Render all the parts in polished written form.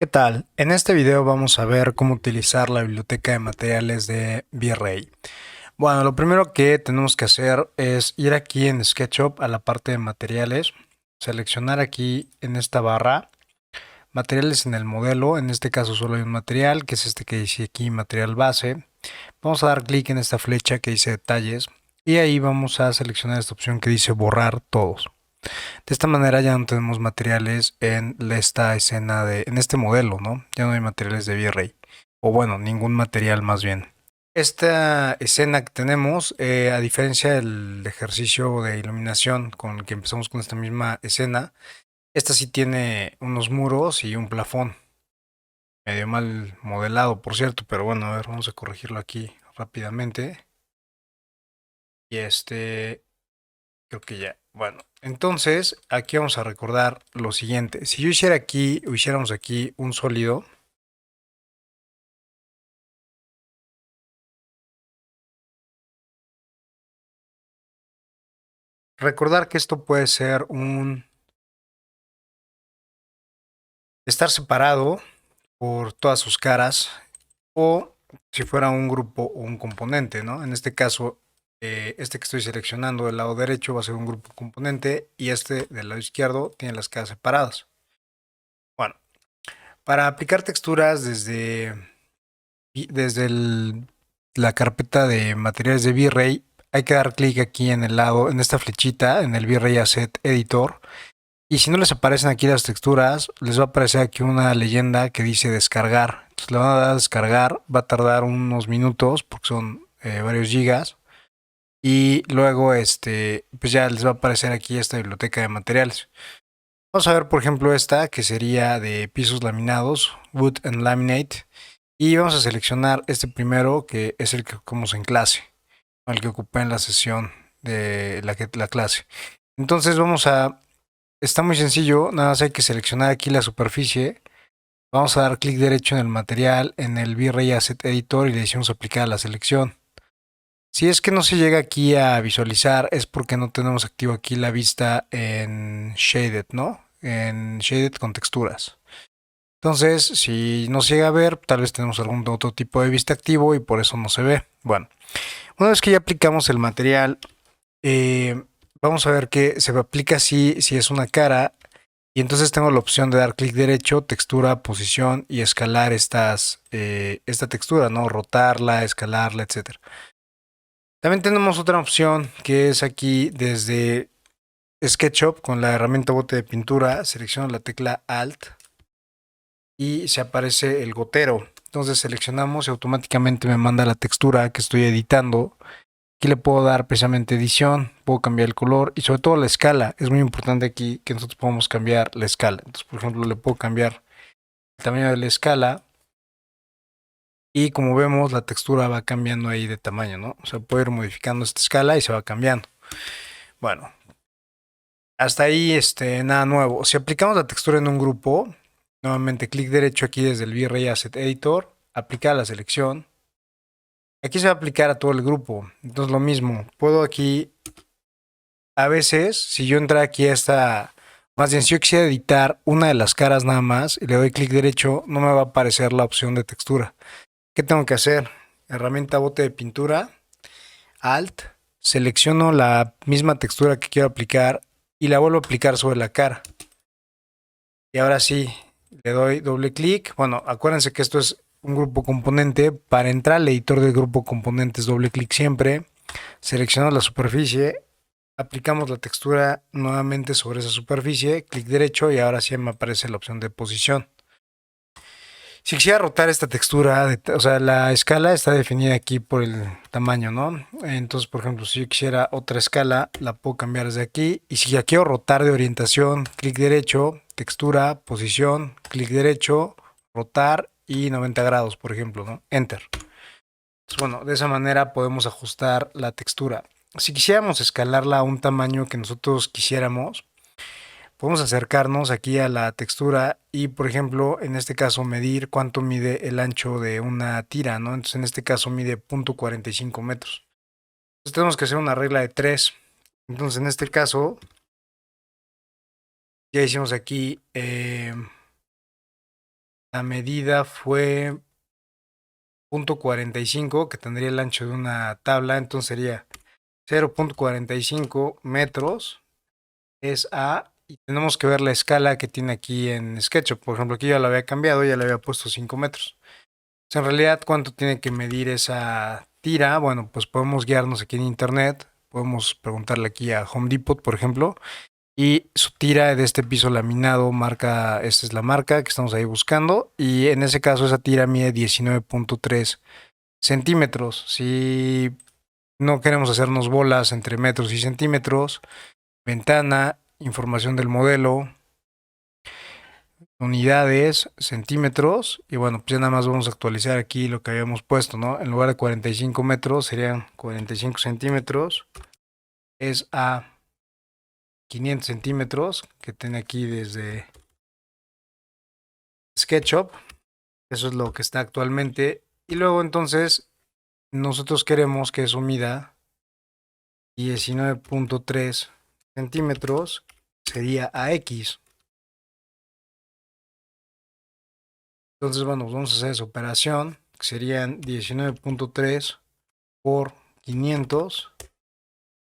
¿Qué tal? En este video vamos a ver cómo utilizar la biblioteca de materiales de V-Ray. Bueno, lo primero que tenemos que hacer es ir aquí en SketchUp a la parte de materiales, seleccionar aquí en esta barra materiales en el modelo. En este caso solo hay un material, que es este que dice aquí material base. Vamos a dar clic en esta flecha que dice detalles y ahí vamos a seleccionar esta opción que dice borrar todos. De esta manera ya no tenemos materiales en esta escena en este modelo, ¿no? Ya no hay materiales de V-Ray. O bueno, ningún material más bien. Esta escena que tenemos, a diferencia del ejercicio de iluminación con el que empezamos con esta misma escena, esta sí tiene unos muros y un plafón. Medio mal modelado, por cierto, pero bueno, a ver, vamos a corregirlo aquí rápidamente. Y creo que ya. Bueno, entonces aquí vamos a recordar lo siguiente. Si yo hiciera aquí, o hiciéramos aquí un sólido, recordar que esto puede ser estar separado por todas sus caras, o si fuera un grupo o un componente, ¿no? En este caso, este que estoy seleccionando del lado derecho va a ser un grupo componente y este del lado izquierdo tiene las caras separadas. Bueno, para aplicar texturas desde la carpeta de materiales de V-Ray, hay que dar clic aquí en el lado, en esta flechita, en el V-Ray Asset Editor. Y si no les aparecen aquí las texturas, les va a aparecer aquí una leyenda que dice descargar. Entonces le van a dar a descargar, va a tardar unos minutos porque son varios gigas. Y luego, pues ya les va a aparecer aquí esta biblioteca de materiales. Vamos a ver, por ejemplo, esta que sería de pisos laminados, Wood and Laminate. Y vamos a seleccionar este primero, que es el que ocupamos en clase, el que ocupé en la sesión de la clase. Entonces está muy sencillo, nada más hay que seleccionar aquí la superficie. Vamos a dar clic derecho en el material, en el V-Ray Asset Editor y le decimos aplicar a la selección. Si es que no se llega aquí a visualizar, es porque no tenemos activo aquí la vista en Shaded, ¿no? En Shaded con texturas. Entonces, si no se llega a ver, tal vez tenemos algún otro tipo de vista activo y por eso no se ve. Bueno, una vez que ya aplicamos el material, vamos a ver que se aplica así si es una cara. Y entonces tengo la opción de dar clic derecho, textura, posición y escalar esta textura, ¿no? Rotarla, escalarla, etcétera. También tenemos otra opción que es aquí desde SketchUp con la herramienta bote de pintura. Selecciono la tecla Alt y se aparece el gotero. Entonces seleccionamos y automáticamente me manda la textura que estoy editando. Aquí le puedo dar precisamente edición, puedo cambiar el color y sobre todo la escala. Es muy importante aquí que nosotros podamos cambiar la escala. Entonces, por ejemplo, le puedo cambiar el tamaño de la escala y como vemos la textura va cambiando ahí de tamaño, ¿no? O sea, puedo ir modificando esta escala y se va cambiando. Bueno, hasta ahí nada nuevo. Si aplicamos la textura en un grupo, nuevamente clic derecho aquí desde el V-Ray Asset Editor, aplicar la selección. Aquí se va a aplicar a todo el grupo. Entonces lo mismo, puedo aquí, a veces, si yo entrara aquí a más bien si yo quisiera editar una de las caras nada más y le doy clic derecho, no me va a aparecer la opción de textura. ¿Qué tengo que hacer? Herramienta bote de pintura, Alt, selecciono la misma textura que quiero aplicar y la vuelvo a aplicar sobre la cara. Y ahora sí, le doy doble clic. Bueno, acuérdense que esto es un grupo componente. Para entrar al editor del grupo componentes, doble clic siempre. Seleccionamos la superficie. Aplicamos la textura nuevamente sobre esa superficie. Clic derecho y ahora sí me aparece la opción de posición. Si quisiera rotar esta textura, o sea, la escala está definida aquí por el tamaño, ¿no? Entonces, por ejemplo, si yo quisiera otra escala, la puedo cambiar desde aquí. Y si ya quiero rotar de orientación, clic derecho, textura, posición, clic derecho, rotar y 90 grados, por ejemplo, ¿no? Enter. Entonces, bueno, de esa manera podemos ajustar la textura. Si quisiéramos escalarla a un tamaño que nosotros quisiéramos, podemos acercarnos aquí a la textura y, por ejemplo, en este caso medir cuánto mide el ancho de una tira, ¿no? Entonces, en este caso mide 0.45 metros. Entonces, tenemos que hacer una regla de 3. Entonces, en este caso, ya hicimos aquí La medida fue 0.45, que tendría el ancho de una tabla, entonces sería 0.45 metros es A, y tenemos que ver la escala que tiene aquí en SketchUp. Por ejemplo, aquí ya lo había cambiado, ya le había puesto 5 metros. Entonces, en realidad, ¿cuánto tiene que medir esa tira? Bueno, pues podemos guiarnos aquí en internet, podemos preguntarle aquí a Home Depot, por ejemplo, y su tira de este piso laminado marca, esta es la marca que estamos ahí buscando, y en ese caso esa tira mide 19.3 centímetros. Si no queremos hacernos bolas entre metros y centímetros, ventana, información del modelo, unidades, centímetros, y bueno, pues ya nada más vamos a actualizar aquí lo que habíamos puesto, ¿no? En lugar de 45 metros serían 45 centímetros, es a 500 centímetros, que tiene aquí desde SketchUp, eso es lo que está actualmente, y luego entonces nosotros queremos que eso mida 19.3 centímetros, sería AX. Entonces, bueno, vamos a hacer esa operación, que serían 19.3 por 500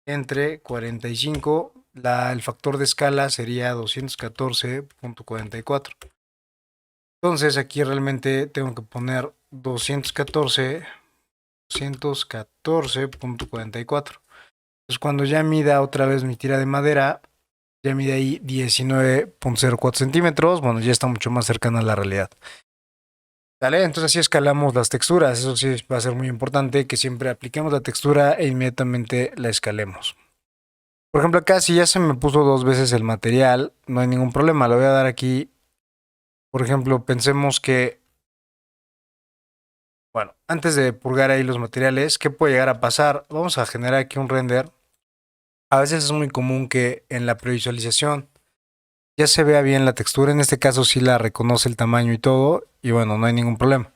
entre 45. El factor de escala sería 214.44. Entonces, aquí realmente tengo que poner 214.44. Entonces, cuando ya mida otra vez mi tira de madera, ya mide ahí 19.04 centímetros. Bueno, ya está mucho más cercana a la realidad. ¿Vale? Entonces así escalamos las texturas. Eso sí va a ser muy importante, que siempre apliquemos la textura e inmediatamente la escalemos. Por ejemplo, acá si ya se me puso 2 veces el material, no hay ningún problema. Lo voy a dar aquí. Por ejemplo, pensemos que, bueno, antes de purgar ahí los materiales, ¿qué puede llegar a pasar? Vamos a generar aquí un render. A veces es muy común que en la previsualización ya se vea bien la textura. En este caso sí la reconoce el tamaño y todo, y bueno, no hay ningún problema.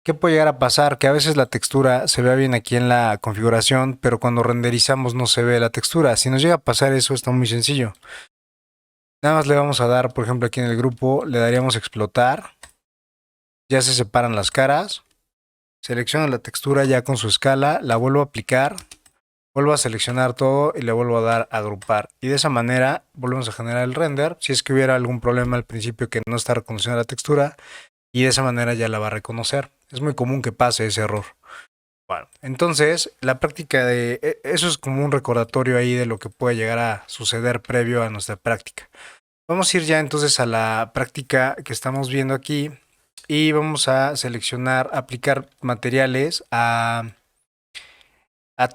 ¿Qué puede llegar a pasar? Que a veces la textura se vea bien aquí en la configuración, pero cuando renderizamos no se ve la textura. Si nos llega a pasar eso, está muy sencillo. Nada más le vamos a dar, por ejemplo, aquí en el grupo, le daríamos explotar. Ya se separan las caras. Selecciono la textura ya con su escala, la vuelvo a aplicar, vuelvo a seleccionar todo y le vuelvo a dar a agrupar. Y de esa manera volvemos a generar el render. Si es que hubiera algún problema al principio que no está reconociendo la textura, y de esa manera ya la va a reconocer. Es muy común que pase ese error. Bueno, entonces la práctica de eso es como un recordatorio ahí de lo que puede llegar a suceder previo a nuestra práctica. Vamos a ir ya entonces a la práctica que estamos viendo aquí y vamos a seleccionar, aplicar materiales a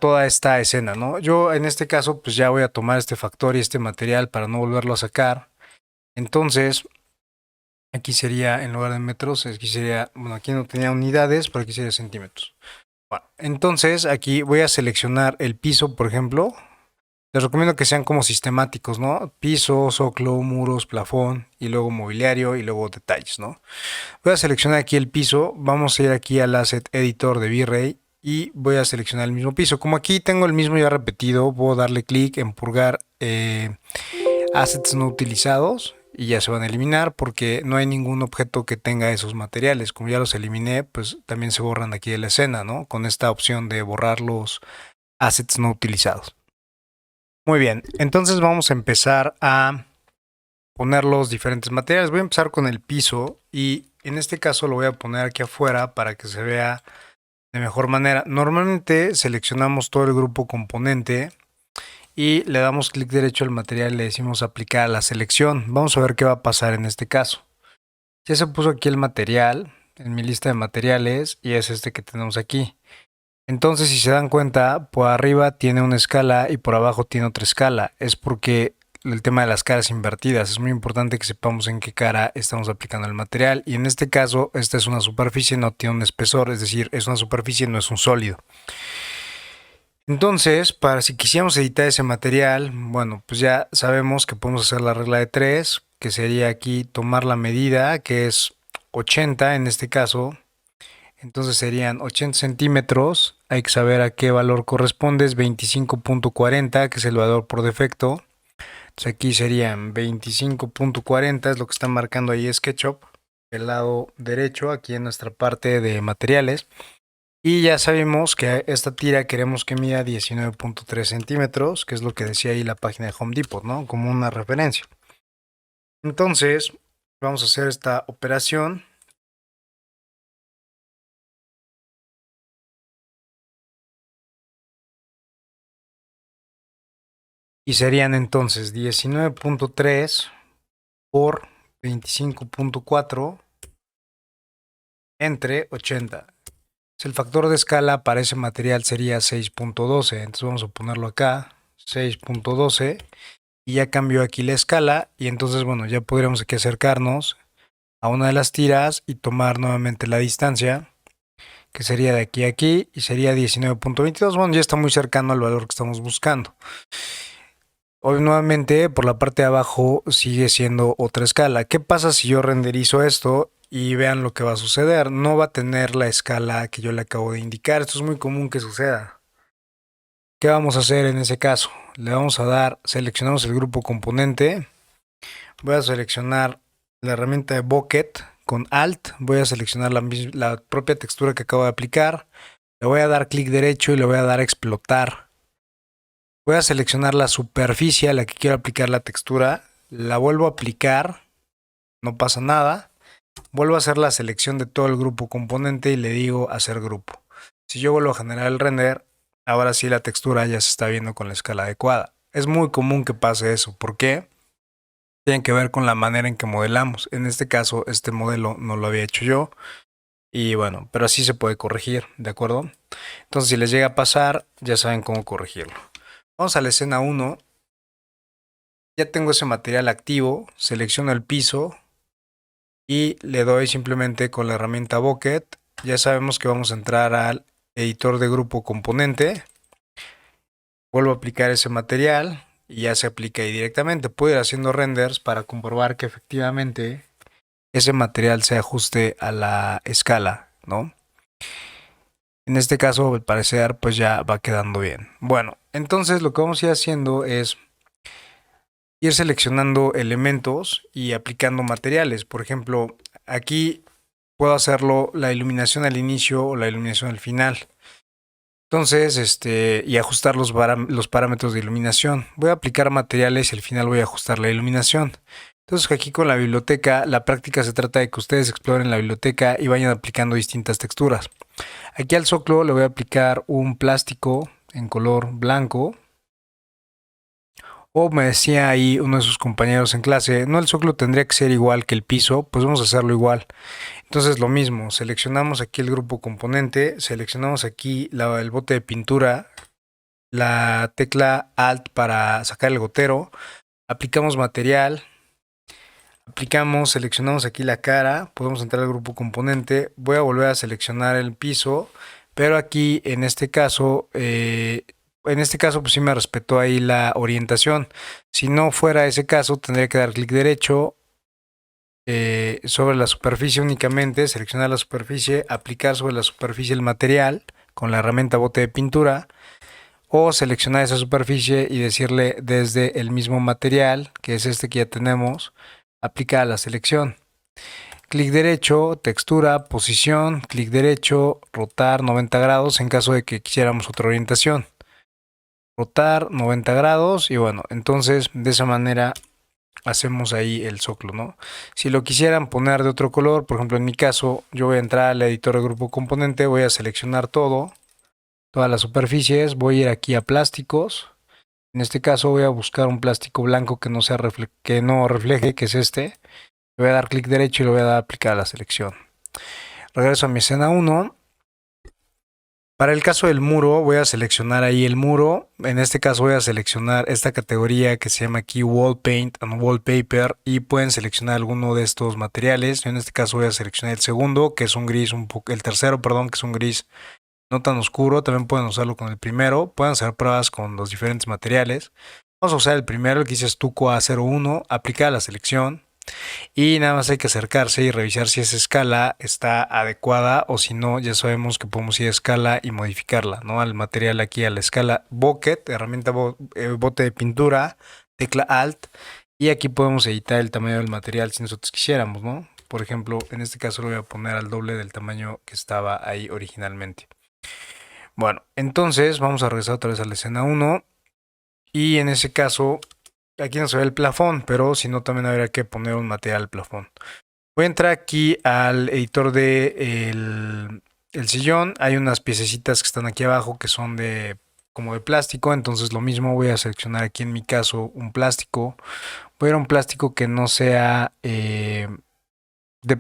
toda esta escena, ¿no? Yo en este caso pues ya voy a tomar este factor y este material para no volverlo a sacar. Entonces aquí sería, en lugar de metros, aquí sería, bueno, aquí no tenía unidades, pero aquí sería centímetros. Bueno, entonces aquí voy a seleccionar el piso, por ejemplo. Les recomiendo que sean como sistemáticos, ¿no? Piso, zoclo, muros, plafón y luego mobiliario y luego detalles, ¿no? Voy a seleccionar aquí el piso. Vamos a ir aquí al Asset Editor de V-Ray y voy a seleccionar el mismo piso. Como aquí tengo el mismo ya repetido, puedo darle clic en purgar assets no utilizados y ya se van a eliminar porque no hay ningún objeto que tenga esos materiales. Como ya los eliminé, pues también se borran aquí de la escena, ¿no? Con esta opción de borrar los assets no utilizados. Muy bien, entonces vamos a empezar a poner los diferentes materiales. Voy a empezar con el piso y en este caso lo voy a poner aquí afuera para que se vea de mejor manera. Normalmente seleccionamos todo el grupo componente y le damos clic derecho al material y le decimos aplicar a la selección. Vamos a ver qué va a pasar en este caso. Ya se puso aquí el material en mi lista de materiales y es este que tenemos aquí. Entonces, si se dan cuenta, por arriba tiene una escala y por abajo tiene otra escala. Es porque el tema de las caras invertidas. Es muy importante que sepamos en qué cara estamos aplicando el material. Y en este caso, esta es una superficie, no tiene un espesor, es decir, es una superficie, no es un sólido. Entonces, para si quisiéramos editar ese material, bueno, pues ya sabemos que podemos hacer la regla de 3, que sería aquí tomar la medida, que es 80 en este caso. Entonces serían 80 centímetros. Hay que saber a qué valor corresponde. Es 25.40, que es el valor por defecto. Entonces aquí serían 25.40, es lo que está marcando ahí SketchUp. el lado derecho aquí en nuestra parte de materiales. Y ya sabemos que esta tira queremos que mida 19.3 centímetros, que es lo que decía ahí la página de Home Depot, ¿no? Como una referencia. Entonces, vamos a hacer esta operación. Y serían entonces 19.3 por 25.4 entre 80. El factor de escala para ese material sería 6.12. Entonces vamos a ponerlo acá, 6.12. Y ya cambió aquí la escala. Y entonces, bueno, ya podríamos aquí acercarnos a una de las tiras y tomar nuevamente la distancia, que sería de aquí a aquí, y sería 19.22. Bueno, ya está muy cercano al valor que estamos buscando. Hoy nuevamente por la parte de abajo sigue siendo otra escala. ¿Qué pasa si yo renderizo esto y vean lo que va a suceder? No va a tener la escala que yo le acabo de indicar. Esto es muy común que suceda. ¿Qué vamos a hacer en ese caso? Le vamos a dar, seleccionamos el grupo componente. Voy a seleccionar la herramienta de Bucket con Alt. Voy a seleccionar la propia textura que acabo de aplicar. Le voy a dar clic derecho y le voy a dar a explotar. Voy a seleccionar la superficie a la que quiero aplicar la textura. La vuelvo a aplicar. No pasa nada. Vuelvo a hacer la selección de todo el grupo componente y le digo hacer grupo. Si yo vuelvo a generar el render, ahora sí la textura ya se está viendo con la escala adecuada. Es muy común que pase eso. ¿Por qué? Tiene que ver con la manera en que modelamos. En este caso, este modelo no lo había hecho yo. Y bueno, pero así se puede corregir, ¿de acuerdo? Entonces, si les llega a pasar, ya saben cómo corregirlo. Vamos a la escena 1. Ya tengo ese material activo. Selecciono el piso y le doy simplemente con la herramienta Bucket. Ya sabemos que vamos a entrar al editor de grupo componente. Vuelvo a aplicar ese material y ya se aplica ahí directamente. Puedo ir haciendo renders para comprobar que efectivamente ese material se ajuste a la escala, ¿no? En este caso, al parecer, pues ya va quedando bien. Bueno, entonces lo que vamos a ir haciendo es ir seleccionando elementos y aplicando materiales. Por ejemplo, aquí puedo hacerlo la iluminación al inicio o la iluminación al final. Entonces, y ajustar los parámetros de iluminación. Voy a aplicar materiales y al final voy a ajustar la iluminación. Entonces aquí con la biblioteca, la práctica se trata de que ustedes exploren la biblioteca y vayan aplicando distintas texturas. Aquí al zoclo le voy a aplicar un plástico en color blanco. O me decía ahí uno de sus compañeros en clase, no, el zoclo tendría que ser igual que el piso, pues vamos a hacerlo igual. Entonces lo mismo, seleccionamos aquí el grupo componente, seleccionamos aquí el bote de pintura, la tecla Alt para sacar el gotero, aplicamos material, seleccionamos aquí la cara, podemos entrar al grupo componente, voy a volver a seleccionar el piso, pero aquí en este caso pues sí me respetó ahí la orientación. Si no fuera ese caso, tendría que dar clic derecho sobre la superficie únicamente, seleccionar la superficie, aplicar sobre la superficie el material con la herramienta bote de pintura, o seleccionar esa superficie y decirle desde el mismo material, que es este que ya tenemos, aplicar la selección. Clic derecho, textura, posición, clic derecho, rotar 90 grados en caso de que quisiéramos otra orientación. Rotar 90 grados y bueno, entonces de esa manera hacemos ahí el zoclo, ¿no? Si lo quisieran poner de otro color, por ejemplo en mi caso, yo voy a entrar al editor de grupo componente, voy a seleccionar todas las superficies, voy a ir aquí a plásticos. En este caso voy a buscar un plástico blanco que no refleje, que es este. Le voy a dar clic derecho y le voy a dar a aplicar a la selección. Regreso a mi escena 1. Para el caso del muro, voy a seleccionar ahí el muro. En este caso voy a seleccionar esta categoría que se llama aquí Wall Paint and Wallpaper y pueden seleccionar alguno de estos materiales. Yo en este caso voy a seleccionar el segundo, que es un gris el tercero, perdón, que es un gris no tan oscuro. También pueden usarlo con el primero. Pueden hacer pruebas con los diferentes materiales. Vamos a usar el primero, el que dice Stucco A01, aplicar la selección. Y nada más hay que acercarse y revisar si esa escala está adecuada o si no, ya sabemos que podemos ir a escala y modificarla, ¿no? Al material aquí a la escala Bucket, herramienta bote de pintura, tecla Alt y aquí podemos editar el tamaño del material si nosotros quisiéramos, ¿no? por ejemplo, en este caso lo voy a poner al doble del tamaño que estaba ahí originalmente. Bueno, entonces vamos a regresar otra vez a la escena 1 y en ese caso aquí no se ve el plafón, pero si no también habría que poner un material al plafón. Voy a entrar aquí al editor de el sillón. Hay unas piececitas que están aquí abajo que son de como de plástico, entonces lo mismo voy a seleccionar aquí en mi caso un plástico. Voy a ir a un plástico que no sea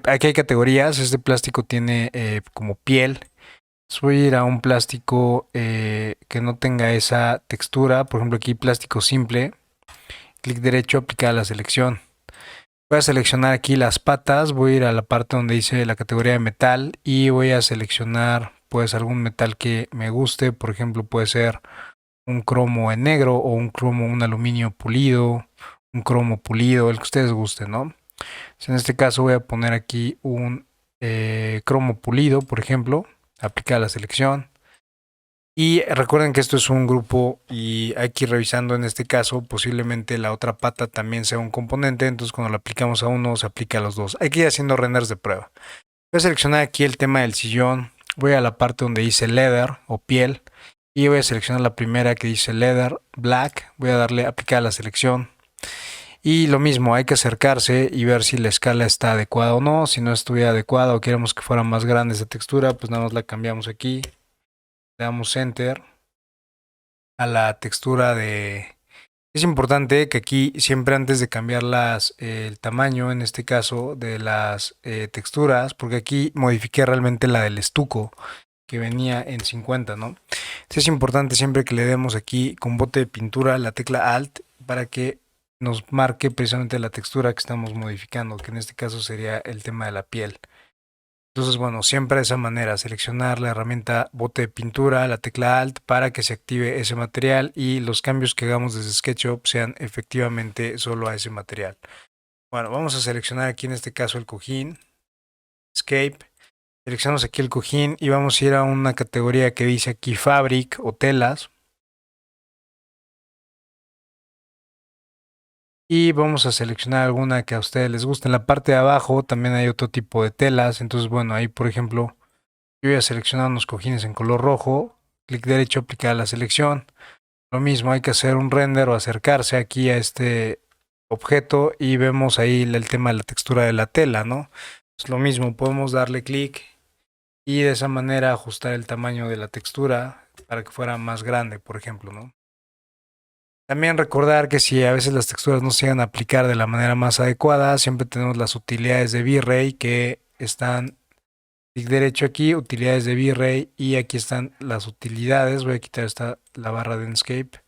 aquí hay categorías. Este plástico tiene como piel. Voy a ir a un plástico que no tenga esa textura. Por ejemplo, aquí plástico simple. Clic derecho, aplicar la selección. Voy a seleccionar aquí las patas. Voy a ir a la parte donde dice la categoría de metal. Y voy a seleccionar pues algún metal que me guste. Por ejemplo, puede ser un cromo en negro o un aluminio pulido. Un cromo pulido, el que ustedes gusten, ¿no? En este caso voy a poner aquí un cromo pulido, por ejemplo. Aplicar la selección. Y recuerden que esto es un grupo y hay que ir revisando en este caso. Posiblemente la otra pata también sea un componente. Entonces cuando lo aplicamos a uno se aplica a los dos. Hay que ir haciendo renders de prueba. Voy a seleccionar aquí el tema del sillón. Voy a la parte donde dice leather o piel. Y voy a seleccionar la primera que dice leather black. Voy a darle aplicar a la selección. Y lo mismo, hay que acercarse y ver si la escala está adecuada o no. Si no estuviera adecuada o queremos que fuera más grande esa textura, pues nada más la cambiamos aquí. Le damos enter a la textura de... Es importante que aquí siempre antes de cambiar el tamaño, en este caso, de las texturas, porque aquí modifiqué realmente la del estuco que venía en 50, ¿no? Entonces es importante siempre que le demos aquí con bote de pintura la tecla Alt para que nos marque precisamente la textura que estamos modificando, que en este caso sería el tema de la piel. Entonces, bueno, siempre de esa manera, seleccionar la herramienta bote de pintura, la tecla Alt para que se active ese material y los cambios que hagamos desde SketchUp sean efectivamente solo a ese material. Bueno, vamos a seleccionar aquí en este caso el cojín, Escape, seleccionamos aquí el cojín y vamos a ir a una categoría que dice aquí Fabric o telas. Y vamos a seleccionar alguna que a ustedes les guste. En la parte de abajo también hay otro tipo de telas. Entonces, bueno, ahí por ejemplo, yo voy a seleccionar unos cojines en color rojo. Clic derecho, aplicar la selección. Lo mismo, hay que hacer un render o acercarse aquí a este objeto y vemos ahí el tema de la textura de la tela, ¿no? Es lo mismo, podemos darle clic y de esa manera ajustar el tamaño de la textura para que fuera más grande, por ejemplo, ¿no? También recordar que si a veces las texturas no se llegan a aplicar de la manera más adecuada, siempre tenemos las utilidades de V-Ray que están, clic derecho aquí, utilidades de V-Ray y aquí están las utilidades. Voy a quitar la barra de Enscape.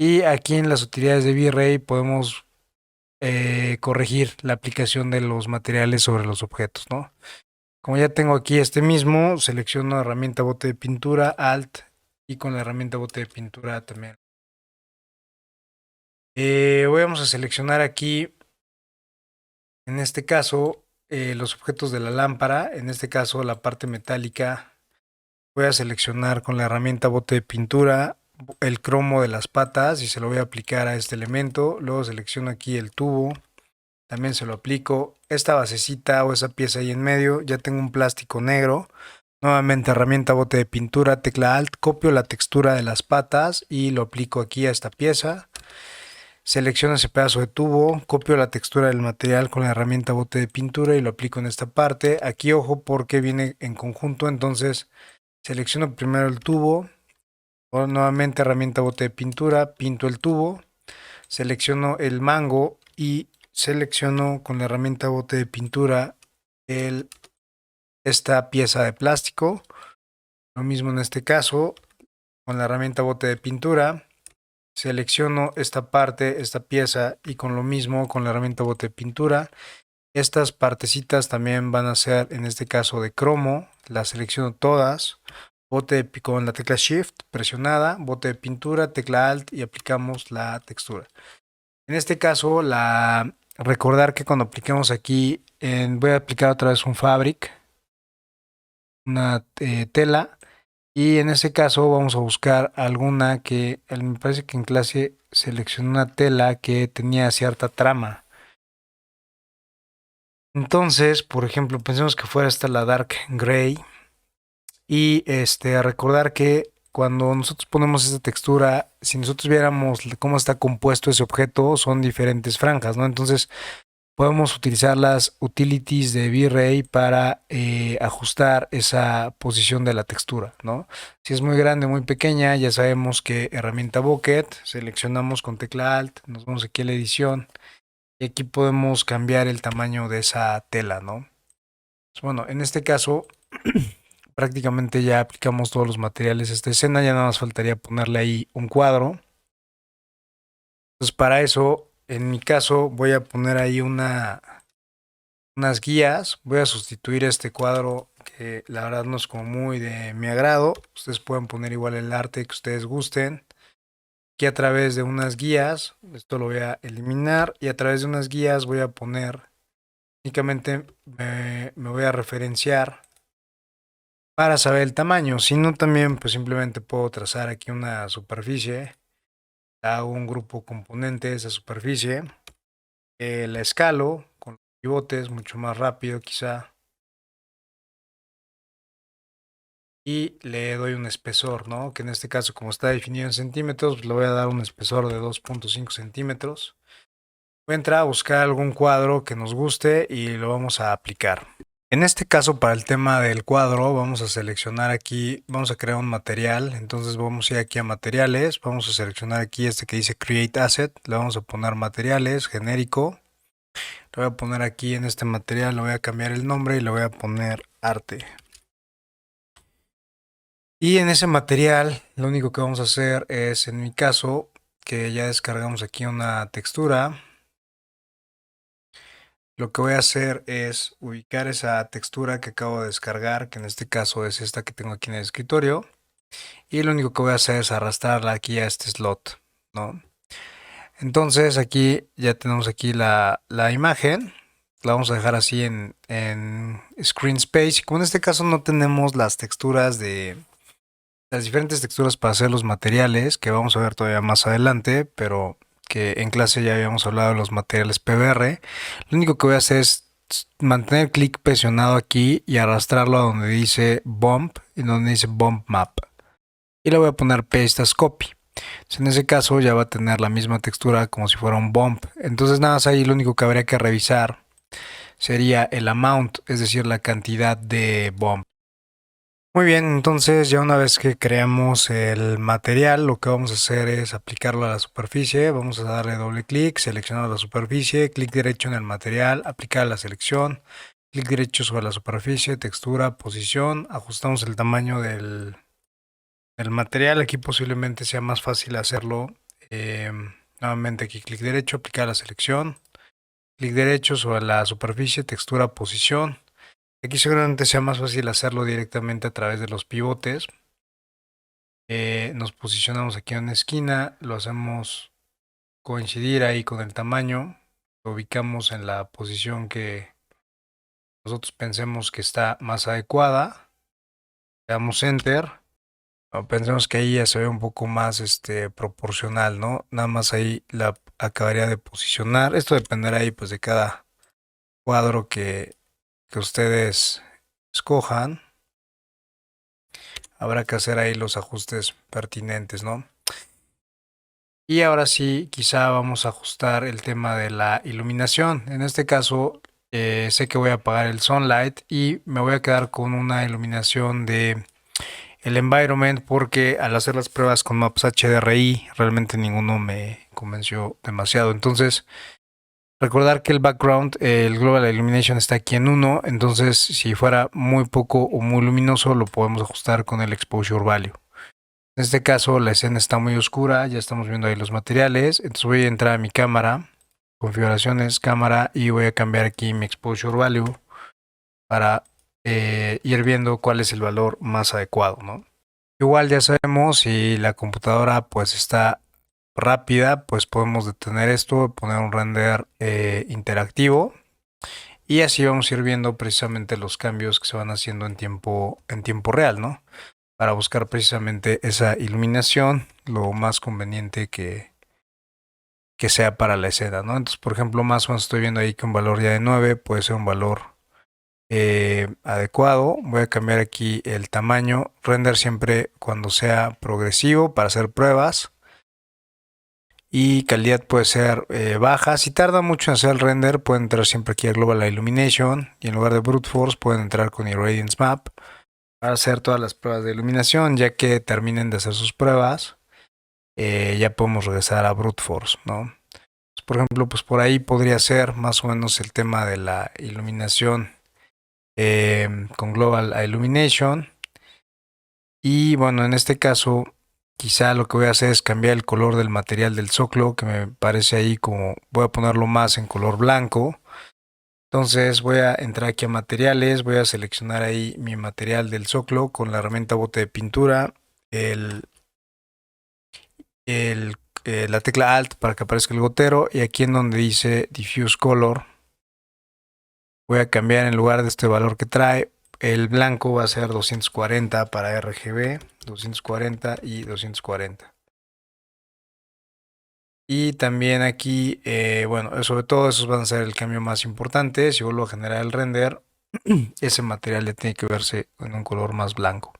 Y aquí en las utilidades de V-Ray podemos corregir la aplicación de los materiales sobre los objetos, ¿no? Como ya tengo aquí este mismo, selecciono herramienta bote de pintura, Alt y con la herramienta bote de pintura también. Vamos a seleccionar aquí, en este caso, los objetos de la lámpara, en este caso la parte metálica. Voy a seleccionar con la herramienta bote de pintura el cromo de las patas y se lo voy a aplicar a este elemento. Luego selecciono aquí el tubo, también se lo aplico. Esta basecita o esa pieza ahí en medio, ya tengo un plástico negro. Nuevamente herramienta bote de pintura, tecla Alt, copio la textura de las patas y lo aplico aquí a esta pieza. Selecciono ese pedazo de tubo, copio la textura del material con la herramienta bote de pintura y lo aplico en esta parte. Aquí ojo porque viene en conjunto, entonces selecciono primero el tubo, nuevamente herramienta bote de pintura, pinto el tubo, selecciono el mango y selecciono con la herramienta bote de pintura esta pieza de plástico. Lo mismo en este caso, con la herramienta bote de pintura, selecciono esta parte, esta pieza y con lo mismo con la herramienta bote de pintura. Estas partecitas también van a ser en este caso de cromo, las selecciono todas. Con la tecla Shift presionada, bote de pintura, tecla Alt y aplicamos la textura. En este caso, recordar que cuando apliquemos aquí, voy a aplicar otra vez un fabric, una tela, y en este caso vamos a buscar alguna que me parece que en clase seleccioné una tela que tenía cierta trama. Entonces, por ejemplo, pensemos que fuera esta la Dark Gray. Y a recordar que cuando nosotros ponemos esta textura, si nosotros viéramos cómo está compuesto ese objeto, son diferentes franjas, ¿no? Entonces podemos utilizar las utilities de V-Ray para ajustar esa posición de la textura, ¿no? Si es muy grande, muy pequeña, ya sabemos que herramienta Bucket, seleccionamos con tecla Alt, nos vamos aquí a la edición y aquí podemos cambiar el tamaño de esa tela, ¿no? Pues bueno, en este caso prácticamente ya aplicamos todos los materiales a esta escena, ya nada más faltaría ponerle ahí un cuadro. Entonces para eso, en mi caso, voy a poner ahí unas guías, voy a sustituir este cuadro que la verdad no es como muy de mi agrado. Ustedes pueden poner igual el arte que ustedes gusten. Aquí a través de unas guías, esto lo voy a eliminar y a través de unas guías voy a poner, únicamente me voy a referenciar para saber el tamaño. Si no, también pues simplemente puedo trazar aquí una superficie. Hago un grupo componente de esa superficie. La escalo con los pivotes mucho más rápido quizá. Y le doy un espesor, ¿no? Que en este caso, como está definido en centímetros, pues le voy a dar un espesor de 2.5 centímetros. Voy a entrar a buscar algún cuadro que nos guste y lo vamos a aplicar. En este caso, para el tema del cuadro, vamos a seleccionar aquí, vamos a crear un material. Entonces vamos a ir aquí a materiales, vamos a seleccionar aquí este que dice Create Asset, le vamos a poner materiales, genérico. Le voy a poner aquí en este material, le voy a cambiar el nombre y le voy a poner arte. Y en ese material, lo único que vamos a hacer es, en mi caso, que ya descargamos aquí una textura. Lo que voy a hacer es ubicar esa textura que acabo de descargar, que en este caso es esta que tengo aquí en el escritorio. Y lo único que voy a hacer es arrastrarla aquí a este slot, ¿no? Entonces aquí ya tenemos aquí la imagen. La vamos a dejar así en Screen Space. Y como en este caso no tenemos las texturas de las diferentes texturas para hacer los materiales, que vamos a ver todavía más adelante, pero que en clase ya habíamos hablado de los materiales PBR. Lo único que voy a hacer es mantener el clic presionado aquí y arrastrarlo a donde dice Bump y donde dice Bump Map. Y le voy a poner Paste as Copy. Entonces, en ese caso ya va a tener la misma textura como si fuera un bump. Entonces nada más ahí lo único que habría que revisar sería el amount, es decir, la cantidad de bump. Muy bien, entonces ya una vez que creamos el material, lo que vamos a hacer es aplicarlo a la superficie. Vamos a darle doble clic, seleccionar la superficie, clic derecho en el material, aplicar la selección, clic derecho sobre la superficie, textura, posición, ajustamos el tamaño del material. Aquí posiblemente sea más fácil hacerlo. Nuevamente aquí clic derecho, aplicar la selección, clic derecho sobre la superficie, textura, posición. Aquí seguramente sea más fácil hacerlo directamente a través de los pivotes. Nos posicionamos aquí en una esquina, lo hacemos coincidir ahí con el tamaño, lo ubicamos en la posición que nosotros pensemos que está más adecuada, le damos enter, pensemos que ahí ya se ve un poco más proporcional, ¿no? Nada más ahí la acabaría de posicionar. Esto dependerá ahí pues de cada cuadro que ustedes escojan. Habrá que hacer ahí los ajustes pertinentes, ¿no? Y ahora sí, quizá vamos a ajustar el tema de la iluminación. En este caso, sé que voy a apagar el sunlight y me voy a quedar con una iluminación de el environment porque al hacer las pruebas con maps HDRI realmente ninguno me convenció demasiado. Entonces, recordar que el background, el Global Illumination está aquí en 1, entonces si fuera muy poco o muy luminoso lo podemos ajustar con el Exposure Value. En este caso la escena está muy oscura, ya estamos viendo ahí los materiales, entonces voy a entrar a mi cámara, configuraciones, cámara y voy a cambiar aquí mi Exposure Value para ir viendo cuál es el valor más adecuado, ¿no? Igual ya sabemos si la computadora pues está rápida, pues podemos detener esto, poner un render interactivo y así vamos a ir viendo precisamente los cambios que se van haciendo en tiempo real, ¿no? Para buscar precisamente esa iluminación lo más conveniente que sea para la escena, ¿no? Entonces, por ejemplo, más o menos estoy viendo ahí que un valor ya de 9 puede ser un valor adecuado. Voy a cambiar aquí el tamaño. Render siempre cuando sea progresivo para hacer pruebas. Y calidad puede ser baja. Si tarda mucho en hacer el render, pueden entrar siempre aquí a Global Illumination. Y en lugar de Brute Force, pueden entrar con Irradiance Map para hacer todas las pruebas de iluminación. Ya que terminen de hacer sus pruebas, ya podemos regresar a Brute Force, ¿no? Por ejemplo, pues por ahí podría ser más o menos el tema de la iluminación con Global Illumination. Y bueno, en este caso, quizá lo que voy a hacer es cambiar el color del material del zócalo, que me parece ahí como voy a ponerlo más en color blanco. Entonces voy a entrar aquí a materiales, voy a seleccionar ahí mi material del zócalo con la herramienta bote de pintura, el, la tecla Alt para que aparezca el gotero, y aquí en donde dice Diffuse Color voy a cambiar, en lugar de este valor que trae, el blanco va a ser 240 para RGB, 240 y 240. Y también aquí, bueno, sobre todo esos van a ser el cambio más importante. Si vuelvo a generar el render, ese material ya tiene que verse en un color más blanco.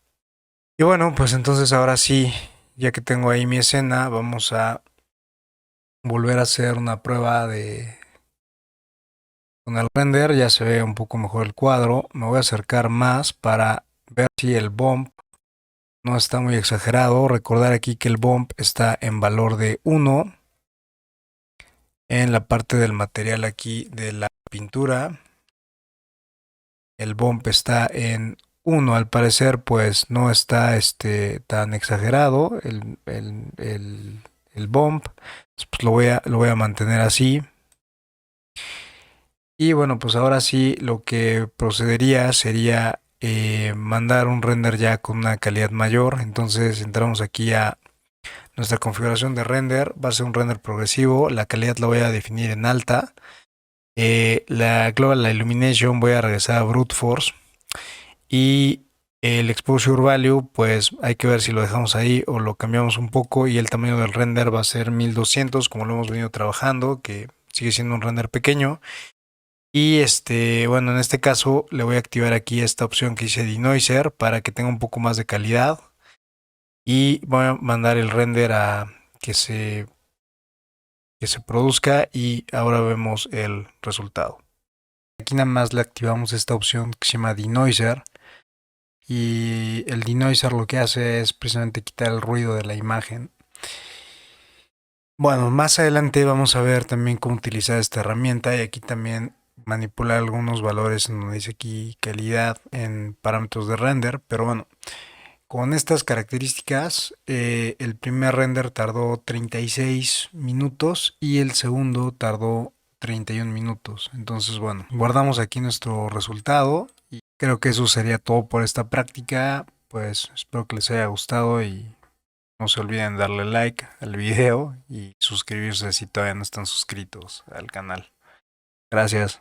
Y bueno, pues entonces ahora sí, ya que tengo ahí mi escena, vamos a volver a hacer una prueba de... Con el render ya se ve un poco mejor el cuadro. Me voy a acercar más para ver si el bump no está muy exagerado. Recordar aquí que el bump está en valor de 1 en la parte del material aquí de la pintura. El bump está en 1, al parecer pues no está tan exagerado el bump. Pues lo voy a mantener así. Y bueno, pues ahora sí lo que procedería sería mandar un render ya con una calidad mayor. Entonces entramos aquí a nuestra configuración de render. Va a ser un render progresivo. La calidad la voy a definir en alta. La Global Illumination voy a regresar a Brute Force. Y el Exposure Value, pues hay que ver si lo dejamos ahí o lo cambiamos un poco. Y el tamaño del render va a ser 1200, como lo hemos venido trabajando, que sigue siendo un render pequeño. Y bueno, en este caso le voy a activar aquí esta opción que dice Denoiser para que tenga un poco más de calidad. Y voy a mandar el render a que se produzca y ahora vemos el resultado. Aquí nada más le activamos esta opción que se llama Denoiser. Y el denoiser lo que hace es precisamente quitar el ruido de la imagen. Bueno, más adelante vamos a ver también cómo utilizar esta herramienta y aquí también manipular algunos valores en donde dice aquí calidad en parámetros de render. Pero bueno, con estas características, el primer render tardó 36 minutos y el segundo tardó 31 minutos. Entonces, bueno, guardamos aquí nuestro resultado y creo que eso sería todo por esta práctica. Pues espero que les haya gustado y no se olviden darle like al video y suscribirse si todavía no están suscritos al canal. Gracias.